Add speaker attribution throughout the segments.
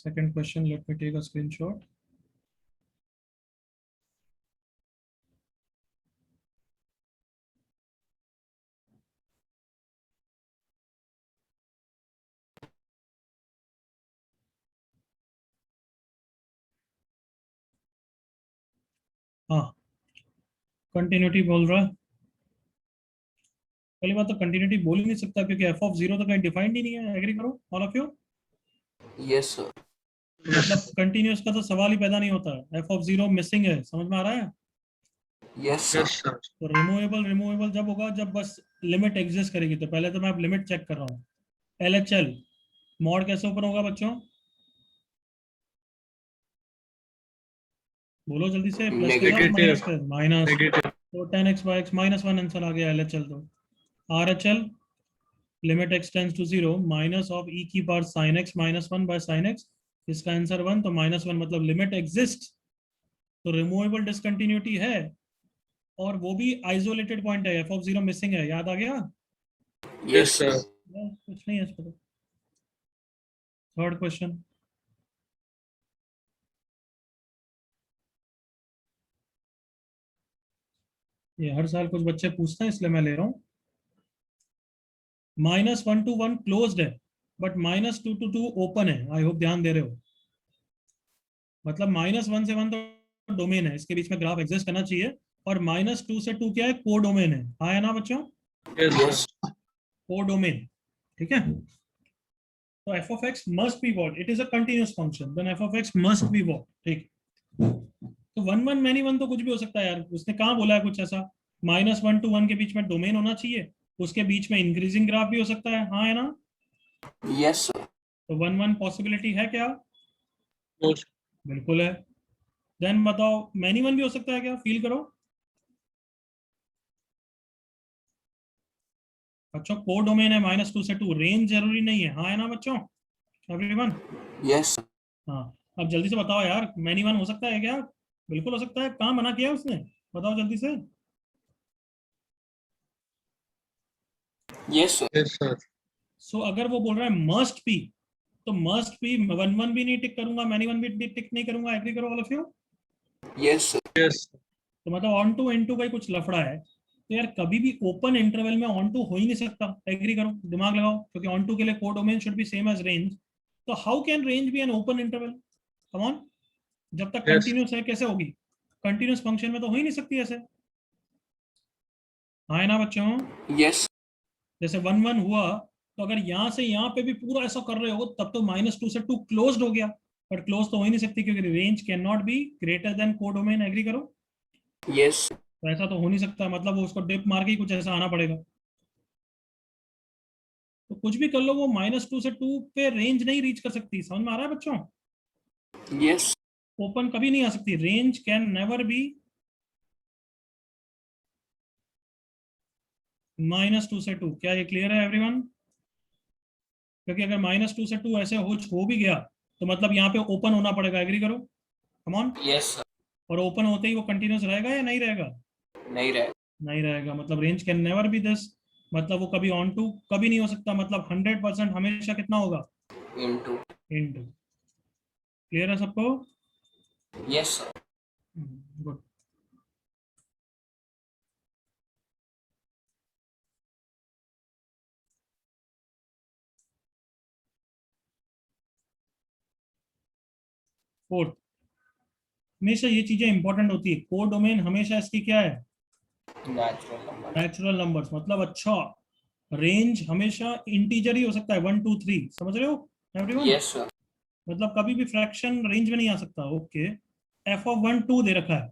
Speaker 1: Second question, let me take a screenshot. हाँ, continuity बोल रहा है। पहली बात तो कंटिन्यूटी बोल ही नहीं सकता क्योंकि एफ ऑफ जीरो तो कहीं डिफाइंड ही नहीं है। एग्री करो all of you?
Speaker 2: Yes sir.
Speaker 1: मतलब कंटिन्यूस का तो सवाल ही पैदा नहीं होता है। एफ ऑफ जीरो मिसिंग है, समझ में आ रहा है?
Speaker 2: Yes sir.
Speaker 1: तो रिमूवेबल जब होगा जब बस लिमिट एग्जिस्ट करेगी। तो पहले तो मैं अब लिमिट चेक कर रहा हूँ। LHL मॉड कैसे ओपन होगा बच्चों? बोलो जल्दी से। प्लस के साथ माइनस के माइनस। तो 10x/x -1 आंसर आ गया LHL। तो RHL limit x tends to 0 minus of e की power sin x -1/sin x। इसका आंसर 1, तो -1 मतलब लिमिट एग्जिस्ट। तो रिमूवेबल डिसकंटिन्यूटी है और वो भी आइसोलेटेड पॉइंट है। एफ ऑफ जीरो मिसिंग है, याद आ गया?
Speaker 2: Yes sir.
Speaker 1: कुछ नहीं है इस पर। थर्ड क्वेश्चन, ये हर साल कुछ बच्चे पूछते हैं इसलिए मैं ले रहा हूँ। -1 to 1 क्लोज्ड है बट -2 to 2 ओपन है। आई होप ध्यान दे रहे हो। मतलब -1 से 1 तो डोमेन है, इसके बीच में ग्राफ एग्जिस्ट करना चाहिए। और -2 से 2 क्या है? को डोमेन है। हाँ है ना बच्चों?
Speaker 2: यस
Speaker 1: को डोमेन, ठीक है। तो F of X must be what? It is a continuous function, then F of X must be what? ठीक। तो 1 1 मैनी 1 तो कुछ भी हो सकता है यार। उसने कहाँ बोला है कुछ ऐसा? -1 to 1 के बीच में डोमेन होना चाहिए, उसके बीच में इंक्रीजिंग ग्राफ भी हो सकता है। हाँ है ना?
Speaker 2: Yes sir.
Speaker 1: तो 1 1 पॉसिबिलिटी है क्या? बिल्कुल है। देन बताओ मैनी 1 भी हो सकता है क्या? फील करो बच्चों। को डोमेन है -2 से 2, रेंज जरूरी नहीं है। हाँ है ना बच्चों? एवरीवन?
Speaker 2: यस
Speaker 1: हाँ। अब जल्दी से बताओ यार, मैनी 1 हो सकता है क्या? बिल्कुल हो सकता है। कहाँ मना किया उसने? बताओ जल्दी से।
Speaker 2: Yes sir.
Speaker 1: सो अगर वो बोल रहा है मस्ट बी, तो मस्ट बी 1 1 भी नहीं टिक करूंगा, मैनी 1 भी टिक नहीं करूंगा। एग्री करो all of you?
Speaker 2: Yes sir.
Speaker 1: तो मतलब ऑन टू इन टू का ही कुछ लफड़ा है। तो यार कभी भी ओपन इंटरवल में ऑन टू हो ही नहीं सकता। एग्री करो, दिमाग लगाओ, क्योंकि ऑन टू के लिए codomain should be same as range. तो how can range be an open interval? Come on, जब तक कंटिन्यूस है कैसे होगी? कंटिन्यूस फंक्शन में तो हो ही नहीं सकती ऐसे। हाँ है ना बच्चों?
Speaker 2: यस
Speaker 1: जैसे 1 1 हुआ, तो अगर यहाँ से यहाँ पे भी पूरा ऐसा कर रहे हो तब तो -2 से 2 क्लोज हो गया। बट क्लोज तो हो ही नहीं सकती क्योंकि range can not be greater than codomain. Agree करो?
Speaker 2: यस
Speaker 1: तो ऐसा तो हो नहीं सकता, मतलब वो उसको डिप मार के ही कुछ ऐसा आना पड़ेगा। तो कुछ भी कर लो, वो -2 से 2 पे रेंज नहीं रीच कर सकती। समझ में आ रहा है बच्चों?
Speaker 2: यस
Speaker 1: ओपन कभी नहीं आ सकती। रेंज कैन नेवर बी -2 से 2। क्या ये क्लियर है एवरीवन? क्योंकि अगर -2 से 2 ऐसे हो भी गया तो मतलब यहाँ पे ओपन होना पड़ेगा। एग्री करो, कम ऑन।
Speaker 2: Yes sir.
Speaker 1: और ओपन होते ही वो कंटिन्यूस रहेगा या नहीं रहेगा?
Speaker 2: नहीं रहे।
Speaker 1: नहीं रहेगा। मतलब range can never be this. मतलब वो कभी ऑन टू कभी नहीं हो सकता। मतलब 100% हमेशा कितना होगा?
Speaker 2: इनटू।
Speaker 1: इनटू। क्लियर है सबको?
Speaker 2: Yes sir.
Speaker 1: गुड। फोर्थ, हमेशा ये चीजें इंपॉर्टेंट होती है। कोड डोमेन हमेशा इसकी क्या है?
Speaker 2: Natural number.
Speaker 1: Natural numbers. मतलब अच्छा, रेंज हमेशा इंटीजर ही हो सकता है, 1 2 3। समझ रहे हो एवरीवन?
Speaker 2: Yes sir.
Speaker 1: मतलब कभी भी फ्रैक्शन रेंज में नहीं आ सकता। ओके। एफ ऑफ 1 2 दे रखा है,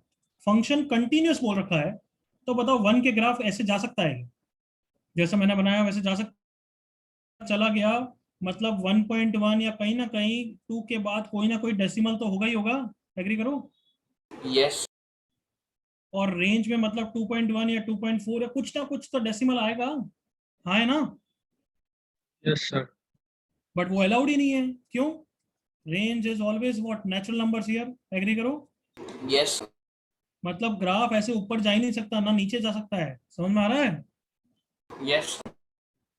Speaker 1: फंक्शन कंटिन्यूस बोल रखा है। तो बताओ 1 के ग्राफ ऐसे जा सकता है? जैसा मैंने बनाया वैसे जा सकता? चला गया मतलब 1.1 या कहीं ना कहीं 2 के बाद कोई ना कोई डेसिमल तो होगा ही होगा। एग्री करो?
Speaker 2: यस
Speaker 1: और रेंज में मतलब 2.1 या 2.4 या कुछ ना कुछ तो डेसिमल आएगा। हाँ है ना?
Speaker 2: Yes sir.
Speaker 1: बट वो अलाउड ही नहीं है। क्यों? Range is always what? Natural numbers here. Agree करो?
Speaker 2: यस
Speaker 1: मतलब ग्राफ ऐसे ऊपर जा ही नहीं सकता, ना नीचे जा सकता है। समझ में आ रहा है?
Speaker 2: यस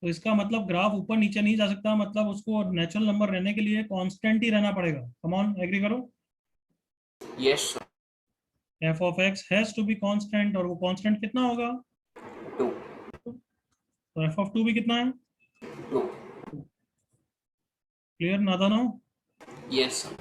Speaker 1: तो इसका मतलब ग्राफ ऊपर नीचे नहीं जा सकता, मतलब उसको नेचुरल नंबर रहने के लिए कांस्टेंट ही रहना पड़ेगा। कम ऑन, एग्री करो।
Speaker 2: Yes, sir.
Speaker 1: F of X has to be constant, और वो कांस्टेंट कितना होगा?
Speaker 2: 2.
Speaker 1: तो एफ ऑफ टू भी कितना है?
Speaker 2: 2.
Speaker 1: क्लियर नादानो?
Speaker 2: Yes, sir.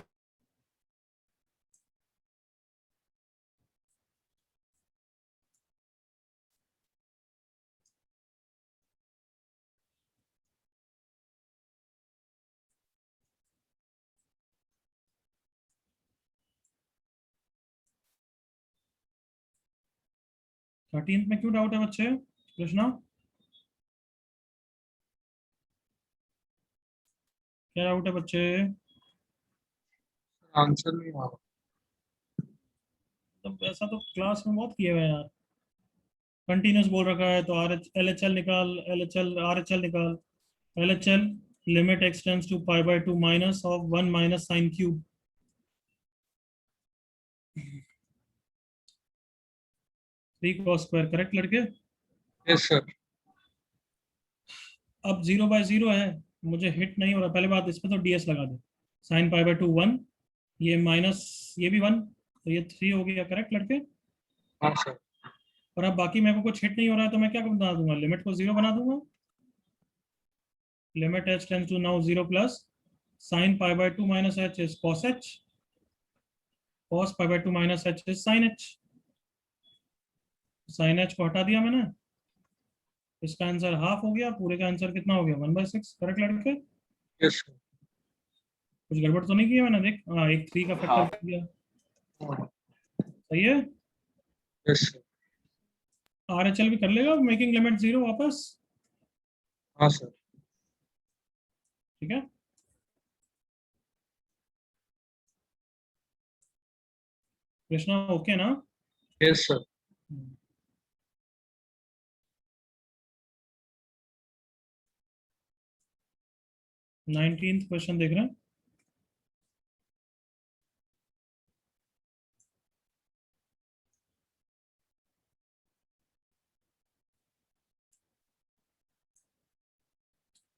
Speaker 1: थर्टीन में क्यों डाउट है बच्चे? कृष्णा, क्या डाउट है बच्चे?
Speaker 2: आंसर नहीं आ रहा।
Speaker 1: तो ऐसा तो क्लास में बहुत किए हुए हैं यार। कंटिन्यूस बोल रखा है तो R H L H L निकाल, L H L R H L निकाल। L H L limit extends to pi by two minus of one minus sine cube. Three cos square, correct लड़के?
Speaker 2: Yes sir.
Speaker 1: अब zero by zero है, मुझे hit नहीं हो रहा। पहले बात, इसमें तो डीएस लगा दे। Sine pi by two one, ये माइनस, ये भी वन, तो ये थ्री हो गया, करेक्ट लड़के?
Speaker 2: हाँ सर।
Speaker 1: और अब बाकी मेरे को कुछ हिट नहीं हो रहा है, तो मैं क्या बना दूंगा? लिमिट को जीरो बना दूंगा। Limit H tends to now zero plus sine pi by two minus H is cos H, cos pi by two minus H is sine H. Sine H को हटा दिया मैंने, इसका आंसर हाफ हो गया, पूरे का आंसर कितना हो गया? वन बाय सिक्स, करेक्ट लड़के?
Speaker 2: Yes sir.
Speaker 1: कुछ गड़बड़ तो नहीं किया मैंने? देख, हाँ, एक थ्री का फैक्टर
Speaker 2: हाफ.
Speaker 1: किया। सही है।
Speaker 2: Yes sir.
Speaker 1: Are H L भी कर लेगा, मेकिंग लिमिट जीरो वापस।
Speaker 2: हाँ सर।
Speaker 1: ठीक है, कृष्णा ओके ना?
Speaker 2: Yes sir.
Speaker 1: 19th क्वेश्चन देख रहे हैं।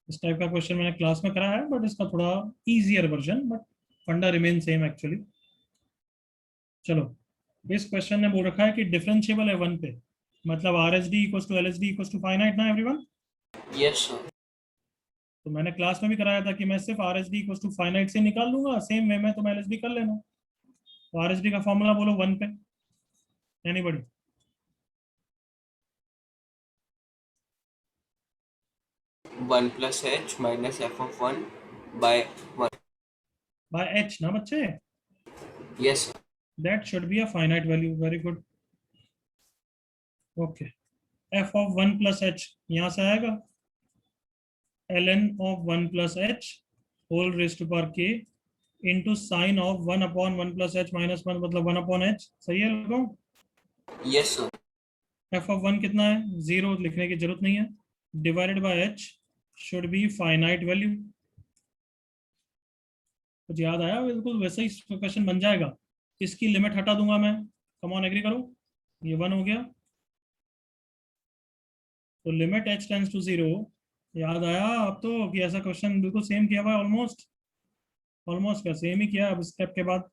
Speaker 1: इस टाइप का क्वेश्चन मैंने क्लास में कराया है, बट इसका थोड़ा इजियर वर्जन, बट फंडा रिमेन सेम एक्चुअली। चलो, इस क्वेश्चन ने बोल रखा है कि डिफरेंशिएबल है वन पे, मतलब R H D equal to L H D equal to finite ना एवरीवन?
Speaker 2: Yes sir.
Speaker 1: तो मैंने क्लास में भी कराया था कि मैं सिर्फ R H D equal to finite से निकाल लूंगा, सेम वे में तुम एल एच डी कर लेना। तो आर एच डी का फॉर्मूला बोलो वन पे, anybody?
Speaker 2: 1 plus h minus f of 1 by 1.
Speaker 1: By H ना बच्चे?
Speaker 2: Yes sir.
Speaker 1: That should be a finite value, very good. Okay, F of one plus H यहाँ से आएगा, ln of 1 plus h whole raised to power k into sin of 1 upon 1 plus h minus 1, मतलब 1 upon h। सही है लोगों?
Speaker 2: Yes sir.
Speaker 1: f of 1 कितना है? Zero, लिखने की जरूरत नहीं है। Divided by h should be finite value. कुछ याद आया? बिल्कुल वैसा ही क्वेश्चन बन जाएगा। इसकी लिमिट हटा दूंगा मैं। कम ऑन, एग्री करो। ये वन हो गया, तो limit h tends to zero. याद आया अब तो कि ऐसा क्वेश्चन बिल्कुल सेम किया हुआ है, ऑलमोस्ट। ऑलमोस्ट क्या, सेम ही किया अब स्टेप के बाद।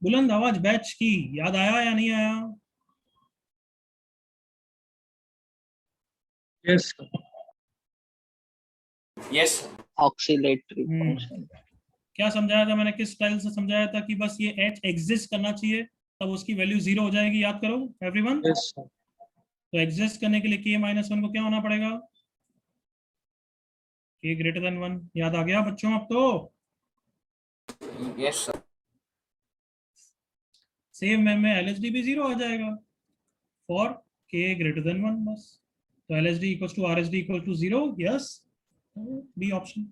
Speaker 1: बुलंद आवाज बैच की, याद आया या नहीं आया?
Speaker 2: Yes sir. Yes sir.
Speaker 3: Oscillatory
Speaker 1: हम्म,
Speaker 3: फंक्शन।
Speaker 1: क्या समझाया था मैंने? किस स्टाइल से समझाया था कि बस ये एच एग्जिस्ट करना चाहिए, तब उसकी वैल्यू जीरो हो जाएगी, याद करो एवरीवन।
Speaker 2: Yes sir.
Speaker 1: तो एग्जिस्ट करने के लिए के माइनस वन को क्या होना पड़ेगा? के ग्रेटर देन वन। याद आ गया बच्चों अब तो?
Speaker 2: Yes sir.
Speaker 1: सेम में एल एच डी भी जीरो आ जाएगा for K greater than one, बस। तो L H D equal to R H D equal to zero, yes, B option.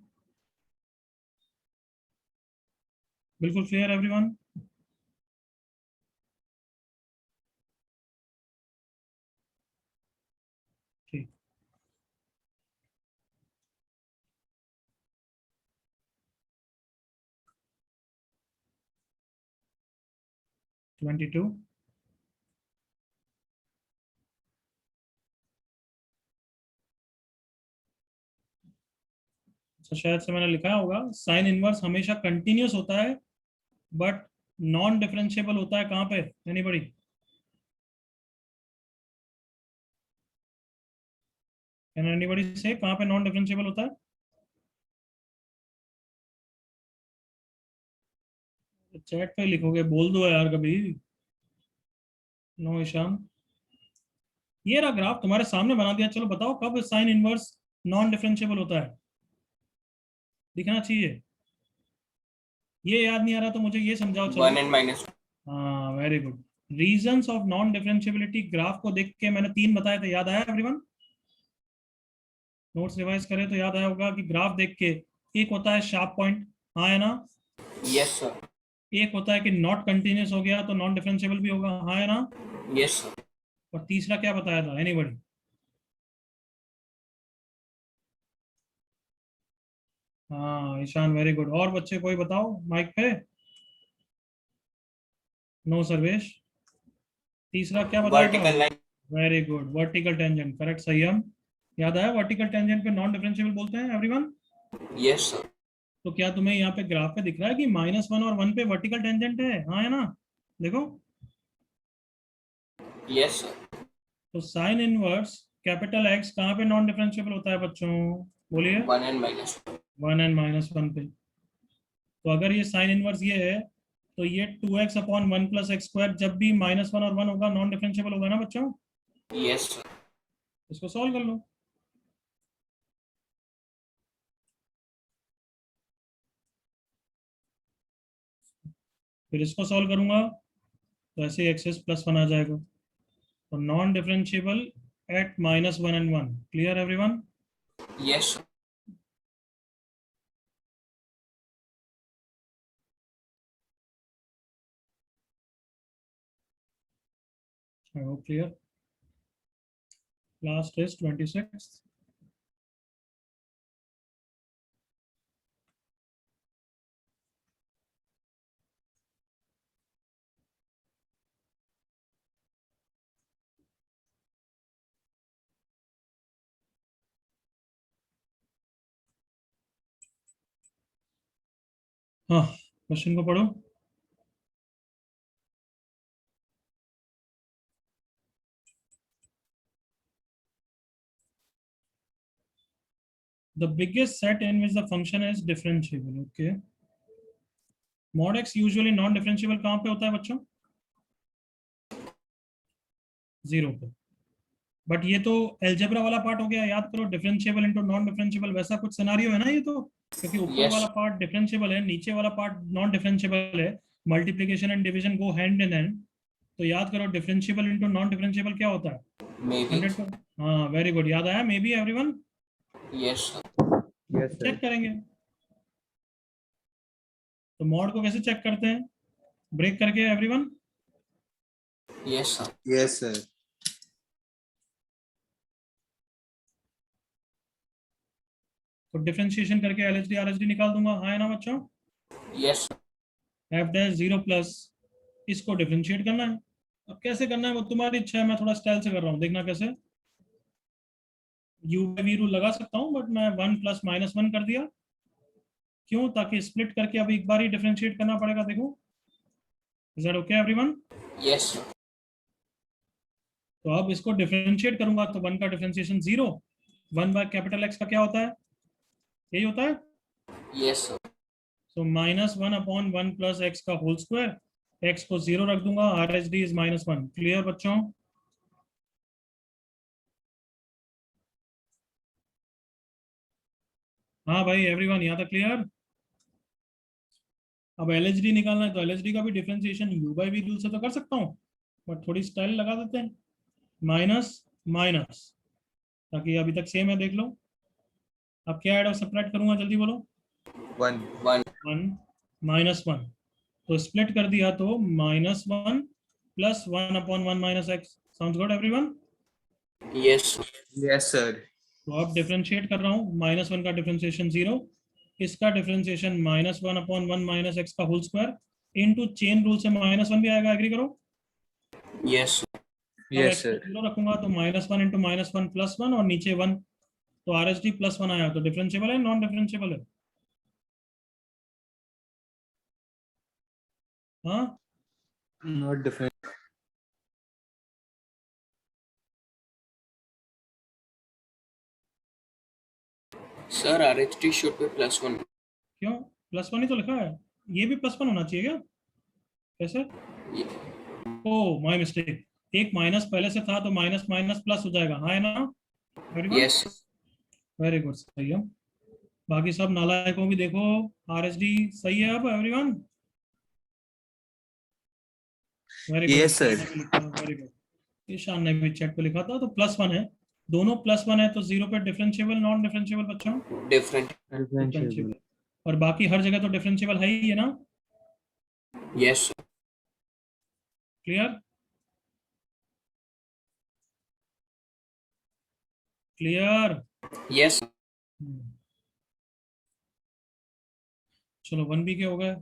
Speaker 1: बिल्कुल क्लियर एवरीवन? ठीक, 22। तो शायद से मैंने लिखा होगा साइन इनवर्स हमेशा कंटिन्यूस होता है बट नॉन डिफरेंशिएबल होता है कहाँ पे? एनीबॉडी? कैन एनीबॉडी से कहाँ पे नॉन डिफरेंशिएबल होता है? चैट पे लिखोगे, बोल दो यार कभी। नो ईशान, ये रहा ग्राफ तुम्हारे सामने बना दिया। चलो बताओ कब साइन इनवर्स नॉन डिफरेंशिएबल होता है? दिखना चाहिए। ये याद नहीं आ रहा तो मुझे ये समझाओ। चलो
Speaker 2: 1 and -1.
Speaker 1: हाँ, very good. Reasons of non differentiability, graph को देख के मैंने 3 बताए थे, याद आया एवरीवन? नोट्स रिवाइज करें तो याद आया होगा कि ग्राफ देख के एक होता है शार्प पॉइंट, हाँ है ना?
Speaker 2: Yes sir.
Speaker 1: एक होता है कि नॉट कंटिन्यूस हो गया तो नॉन डिफरेंशिएबल भी होगा, हाँ है ना?
Speaker 2: Yes sir.
Speaker 1: और तीसरा क्या बताया था एनीबॉडी? हाँ ईशान, वेरी गुड। और बच्चे कोई बताओ माइक पे? नो सर्वेश, तीसरा क्या बताया था?
Speaker 2: Vertical line.
Speaker 1: Very good, vertical tangent, correct, सही। हम याद आया वर्टिकल टेंजेंट पे नॉन डिफरेंशिएबल बोलते हैं एवरीवन।
Speaker 2: Yes sir.
Speaker 1: तो क्या तुम्हें यहाँ पे ग्राफ पे दिख रहा है कि -1 और 1 पे वर्टिकल टेंजेंट है, हाँ है ना? देखो,
Speaker 2: Yes sir.
Speaker 1: तो साइन इनवर्स कैपिटल एक्स कहाँ पे नॉन डिफरेंशिएबल होता है बच्चों? बोलिए।
Speaker 2: 1 and -1.
Speaker 1: 1 and -1 पे। तो अगर ये साइन इनवर्स ये है तो ये 2x अपॉन 1 + x² जब भी -1 और 1 होगा नॉन डिफरेंशिएबल होगा ना बच्चों?
Speaker 2: Yes sir.
Speaker 1: इसको सॉल्व कर लो। फिर इसको सॉल्व करूंगा तो ऐसे एक्सेस +1 आ जाएगा। तो non differentiable eight -1 and 1। Clear everyone?
Speaker 2: Yes sir.
Speaker 1: I hope clear. Last is 26th. हाँ, क्वेश्चन को पढ़ो। The biggest set in which the function is differentiable. Okay. Mod x usually non differentiable कहाँ पे होता है बच्चों? 0 पे। बट ये तो एल्जेब्रा वाला पार्ट हो गया, याद करो, डिफरेंशिएबल इनटू नॉन डिफरेंशिएबल वैसा कुछ सिनेरियो है ना ये तो, क्योंकि ऊपर
Speaker 2: Yes.
Speaker 1: वाला पार्ट डिफरेंशिएबल है, नीचे वाला पार्ट नॉन डिफरेंशिएबल है। Multiplication and division go hand in hand. तो याद करो डिफरेंशिएबल इनटू नॉन डिफरेंशिएबल क्या होता है?
Speaker 2: Maybe.
Speaker 1: 100 पर। हाँ वेरी गुड, याद आया? Maybe everyone?
Speaker 2: Yes sir.
Speaker 3: Yes, sir.
Speaker 1: Check करेंगे। तो मॉड को कैसे चेक करते हैं? ब्रेक करके everyone?
Speaker 2: Yes sir.
Speaker 3: Yes, sir.
Speaker 1: तो डिफरेंशिएशन करके LHD RHD निकाल दूंगा, हाँ है ना बच्चों?
Speaker 2: Yes sir.
Speaker 1: f' 0+ इसको डिफरेंशिएट करना है। अब कैसे करना है वो तुम्हारी इच्छा है, मैं थोड़ा स्टाइल से कर रहा हूँ, देखना कैसे। u/v रूल लगा सकता हूँ बट मैं 1 + -1 कर दिया। क्यों? ताकि स्प्लिट करके अब एक बार ही डिफरेंशिएट करना पड़ेगा। देखो, is that okay everyone?
Speaker 2: Yes sir.
Speaker 1: तो अब इसको डिफरेंशिएट करूंगा तो 1 का डिफरेंशिएशन 0, 1 बाय कैपिटल एक्स का क्या होता है? यही होता है।
Speaker 2: Yes sir.
Speaker 1: सो -1 अपॉन 1 + x का होल स्क्वायर, x को 0 रख दूंगा, RHD इज -1। क्लियर बच्चों? हाँ भाई एवरीवन, यहाँ तक क्लियर? अब LHD निकालना है तो LHD का भी डिफरेंशिएशन u/v रूल से तो कर सकता हूँ, बट थोड़ी स्टाइल लगा देते हैं, माइनस माइनस, ताकि अभी तक सेम है, देख लो। अब क्या ऐड और सब्ट्रैक्ट करूंगा, जल्दी बोलो।
Speaker 3: 1.
Speaker 2: 1.
Speaker 1: 1 -1, तो स्प्लिट कर दिया तो -1 + 1 upon 1 - x। Sounds good everyone?
Speaker 2: Yes sir.
Speaker 3: Yes, sir.
Speaker 1: तो अब डिफरेंशिएट कर रहा हूँ, -1 का डिफरेंशिएशन 0, इसका डिफरेंशिएशन -1 अपॉन 1 - x का whole square into chain rule से -1 भी आएगा, एग्री करो?
Speaker 2: Yes sir.
Speaker 3: Yes, sir.
Speaker 1: 0 रखूंगा तो -1 × -1 + 1 और नीचे 1, तो RHD +1 आया, तो डिफरेंशिएबल है नॉन डिफरेंशिएबल है? हाँ,
Speaker 3: Not different.
Speaker 2: Sir RHD should be +1.
Speaker 1: क्यों +1 ही तो लिखा है, ये भी +1 होना चाहिए क्या? कैसे? ओ माय मिस्टेक, एक माइनस पहले से था तो माइनस माइनस प्लस हो जाएगा, हाँ है ना? Very good,
Speaker 2: yes
Speaker 1: very good, सही है। बाकी सब नालायकों की देखो, RHD सही है अब everyone? Very good,
Speaker 3: Yes, sir.
Speaker 1: Very good. Ishaan ने भी चेक पे लिखा था, तो +1 है, दोनों +1 है, तो 0 पे डिफरेंशिएबल नॉन डिफरेंशिएबल बच्चों?
Speaker 2: डिफरेंट.
Speaker 3: Differentiable.
Speaker 1: और बाकी हर जगह तो डिफरेंशिएबल है ही है ना?
Speaker 2: Yes
Speaker 1: clear? क्लियर?
Speaker 2: यस.
Speaker 1: चलो 1B के हो गए।